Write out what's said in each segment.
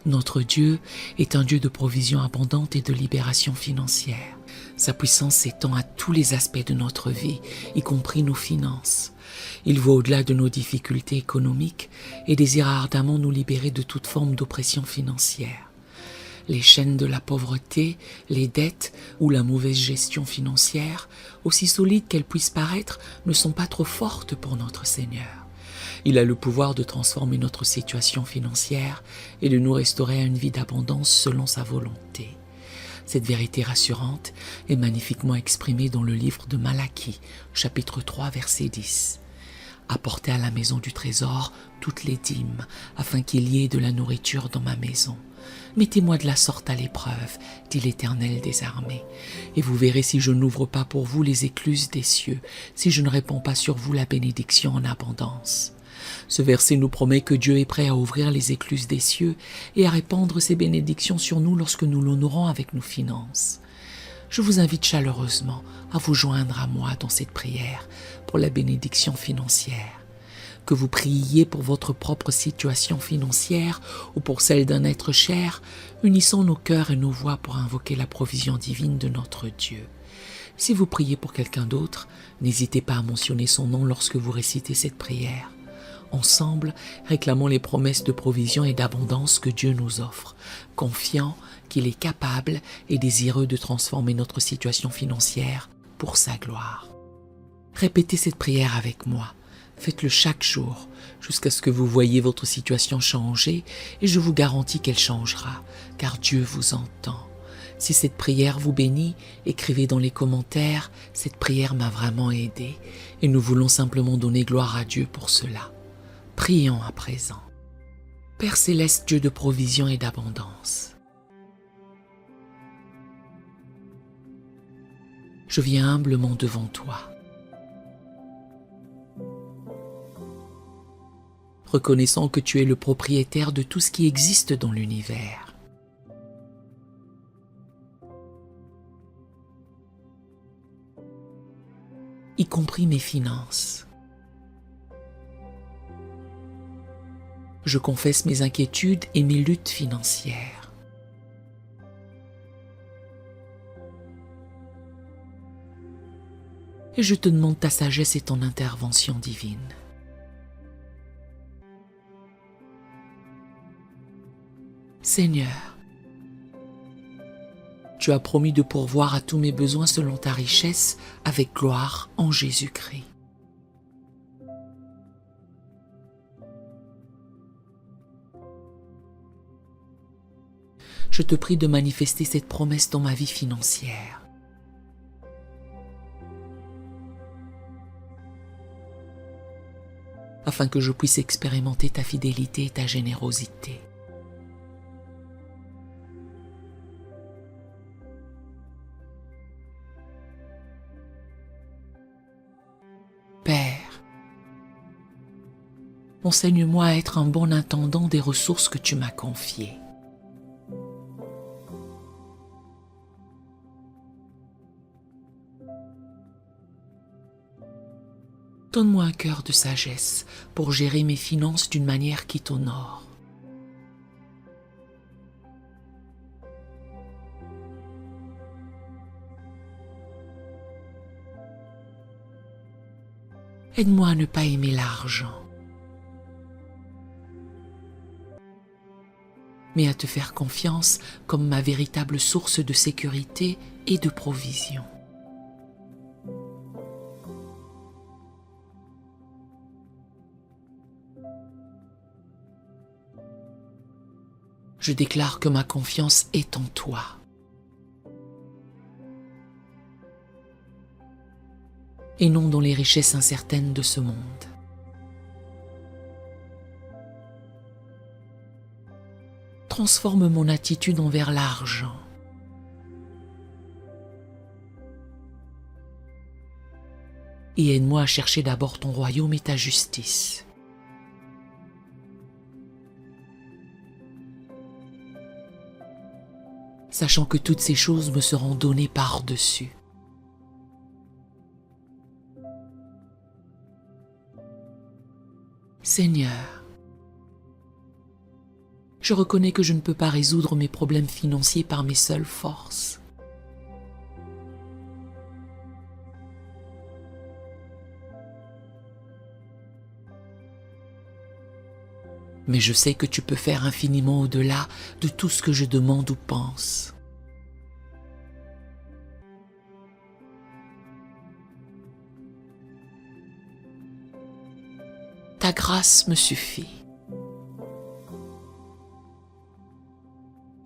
Notre Dieu est un Dieu de provision abondante et de libération financière. Sa puissance s'étend à tous les aspects de notre vie, y compris nos finances. Il voit au-delà de nos difficultés économiques et désire ardemment nous libérer de toute forme d'oppression financière. Les chaînes de la pauvreté, les dettes ou la mauvaise gestion financière, aussi solides qu'elles puissent paraître, ne sont pas trop fortes pour notre Seigneur. Il a le pouvoir de transformer notre situation financière et de nous restaurer à une vie d'abondance selon sa volonté. Cette vérité rassurante est magnifiquement exprimée dans le livre de Malachie, chapitre 3, verset 10. Apportez à la maison du trésor toutes les dîmes, afin qu'il y ait de la nourriture dans ma maison. Mettez-moi de la sorte à l'épreuve, dit l'Éternel des armées, et vous verrez si je n'ouvre pas pour vous les écluses des cieux, si je ne répands pas sur vous la bénédiction en abondance. Ce verset nous promet que Dieu est prêt à ouvrir les écluses des cieux et à répandre ses bénédictions sur nous lorsque nous l'honorons avec nos finances. Je vous invite chaleureusement à vous joindre à moi dans cette prière pour la bénédiction financière. Que vous priez pour votre propre situation financière ou pour celle d'un être cher, unissons nos cœurs et nos voix pour invoquer la provision divine de notre Dieu. Si vous priez pour quelqu'un d'autre, n'hésitez pas à mentionner son nom lorsque vous récitez cette prière. Ensemble, réclamons les promesses de provision et d'abondance que Dieu nous offre, confiant qu'il est capable et désireux de transformer notre situation financière pour sa gloire. Répétez cette prière avec moi. Faites-le chaque jour, jusqu'à ce que vous voyiez votre situation changer, et je vous garantis qu'elle changera, car Dieu vous entend. Si cette prière vous bénit, écrivez dans les commentaires « Cette prière m'a vraiment aidé » et nous voulons simplement donner gloire à Dieu pour cela. Prions à présent. Père céleste, Dieu de provision et d'abondance, je viens humblement devant toi, reconnaissant que tu es le propriétaire de tout ce qui existe dans l'univers. Y compris mes finances. Je confesse mes inquiétudes et mes luttes financières. Et je te demande ta sagesse et ton intervention divine. Seigneur, tu as promis de pourvoir à tous mes besoins selon ta richesse avec gloire en Jésus-Christ. Je te prie de manifester cette promesse dans ma vie financière. Afin que je puisse expérimenter ta fidélité et ta générosité. Père, enseigne-moi à être un bon intendant des ressources que tu m'as confiées. Donne-moi un cœur de sagesse pour gérer mes finances d'une manière qui t'honore. Aide-moi à ne pas aimer l'argent, mais à te faire confiance comme ma véritable source de sécurité et de provision. Je déclare que ma confiance est en toi. Et non dans les richesses incertaines de ce monde. Transforme mon attitude envers l'argent. Et aide-moi à chercher d'abord ton royaume et ta justice. Sachant que toutes ces choses me seront données par-dessus. Seigneur, Je reconnais que je ne peux pas résoudre mes problèmes financiers par mes seules forces. Mais je sais que tu peux faire infiniment au-delà de tout ce que je demande ou pense. Ta grâce me suffit.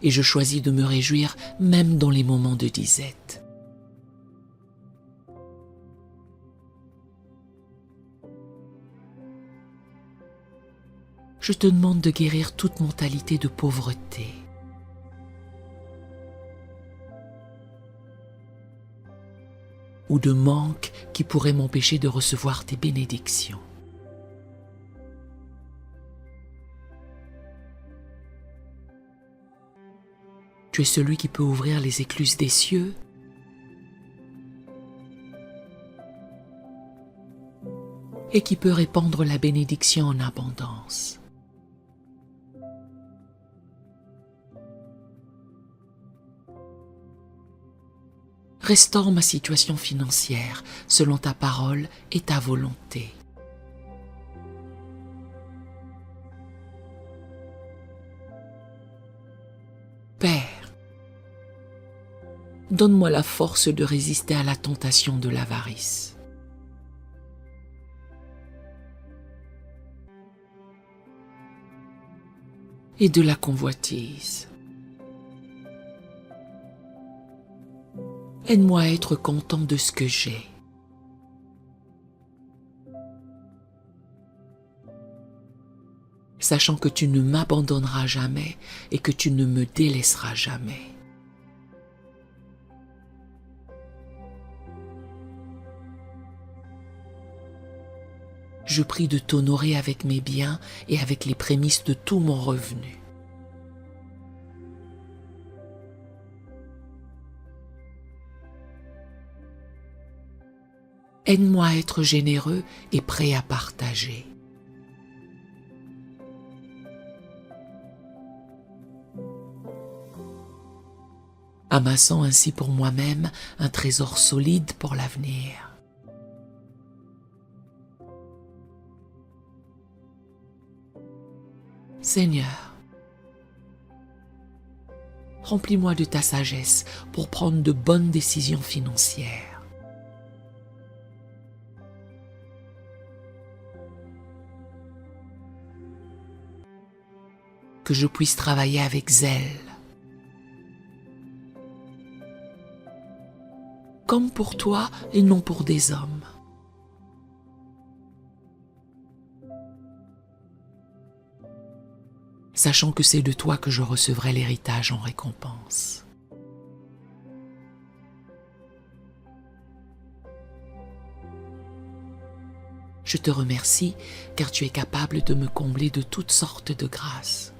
Et je choisis de me réjouir même dans les moments de disette. Je te demande de guérir toute mentalité de pauvreté. Ou de manque qui pourrait m'empêcher de recevoir tes bénédictions. Tu es celui qui peut ouvrir les écluses des cieux et qui peut répandre la bénédiction en abondance. Restaure ma situation financière selon ta parole et ta volonté. Père, donne-moi la force de résister à la tentation de l'avarice. Et de la convoitise. Aide-moi à être content de ce que j'ai. Sachant que tu ne m'abandonneras jamais et que tu ne me délaisseras jamais. Je prie de t'honorer avec mes biens et avec les prémices de tout mon revenu. Aide-moi à être généreux et prêt à partager. Amassant ainsi pour moi-même un trésor solide pour l'avenir. Seigneur, remplis-moi de ta sagesse pour prendre de bonnes décisions financières. Que je puisse travailler avec zèle, comme pour toi et non pour des hommes. Sachant que c'est de toi que je recevrai l'héritage en récompense. Je te remercie car tu es capable de me combler de toutes sortes de grâces.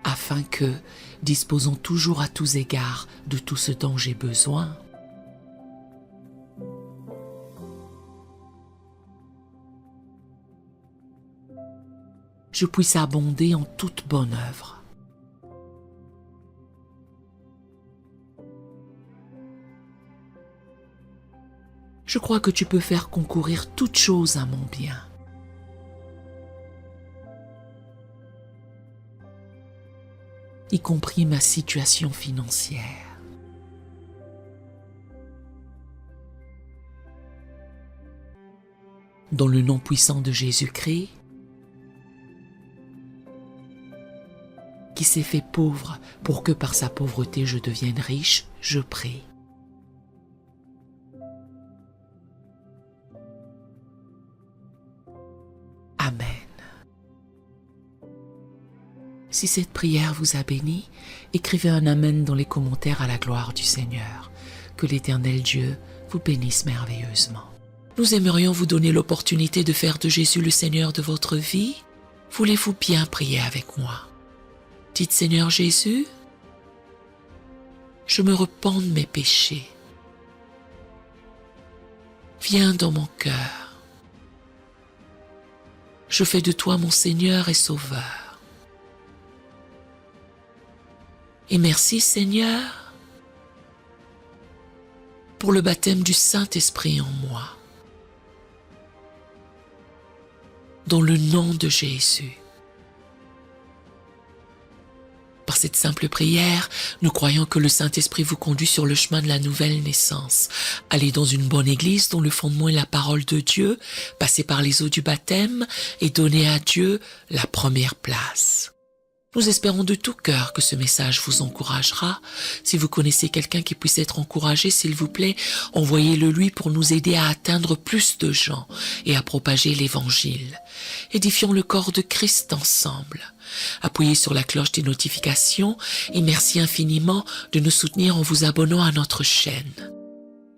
Afin que, disposant toujours à tous égards de tout ce dont j'ai besoin, je puisse abonder en toute bonne œuvre. Je crois que tu peux faire concourir toutes choses à mon bien. Y compris ma situation financière. Dans le nom puissant de Jésus-Christ, qui s'est fait pauvre pour que par sa pauvreté je devienne riche, je prie. Amen. Si cette prière vous a béni, écrivez un Amen dans les commentaires à la gloire du Seigneur. Que l'Éternel Dieu vous bénisse merveilleusement. Nous aimerions vous donner l'opportunité de faire de Jésus le Seigneur de votre vie. Voulez-vous bien prier avec moi? Dites Seigneur Jésus, Je me repens de mes péchés. Viens dans mon cœur. Je fais de toi mon Seigneur et Sauveur. Et merci Seigneur pour le baptême du Saint-Esprit en moi. Dans le nom de Jésus. Par cette simple prière, nous croyons que le Saint-Esprit vous conduit sur le chemin de la nouvelle naissance. Allez dans une bonne église dont le fondement est la parole de Dieu, passez par les eaux du baptême et donnez à Dieu la première place. Nous espérons de tout cœur que ce message vous encouragera. Si vous connaissez quelqu'un qui puisse être encouragé, s'il vous plaît, envoyez-le lui pour nous aider à atteindre plus de gens et à propager l'Évangile. Édifions le corps de Christ ensemble. Appuyez sur la cloche des notifications et merci infiniment de nous soutenir en vous abonnant à notre chaîne.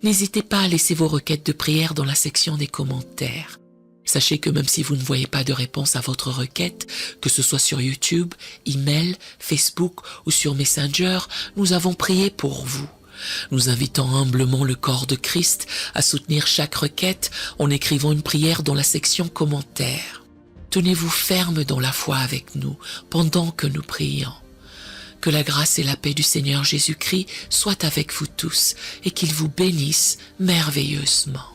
N'hésitez pas à laisser vos requêtes de prière dans la section des commentaires. Sachez que même si vous ne voyez pas de réponse à votre requête, que ce soit sur YouTube, email, Facebook ou sur Messenger, nous avons prié pour vous. Nous invitons humblement le corps de Christ à soutenir chaque requête en écrivant une prière dans la section commentaires. Tenez-vous ferme dans la foi avec nous pendant que nous prions. Que la grâce et la paix du Seigneur Jésus-Christ soient avec vous tous et qu'il vous bénisse merveilleusement.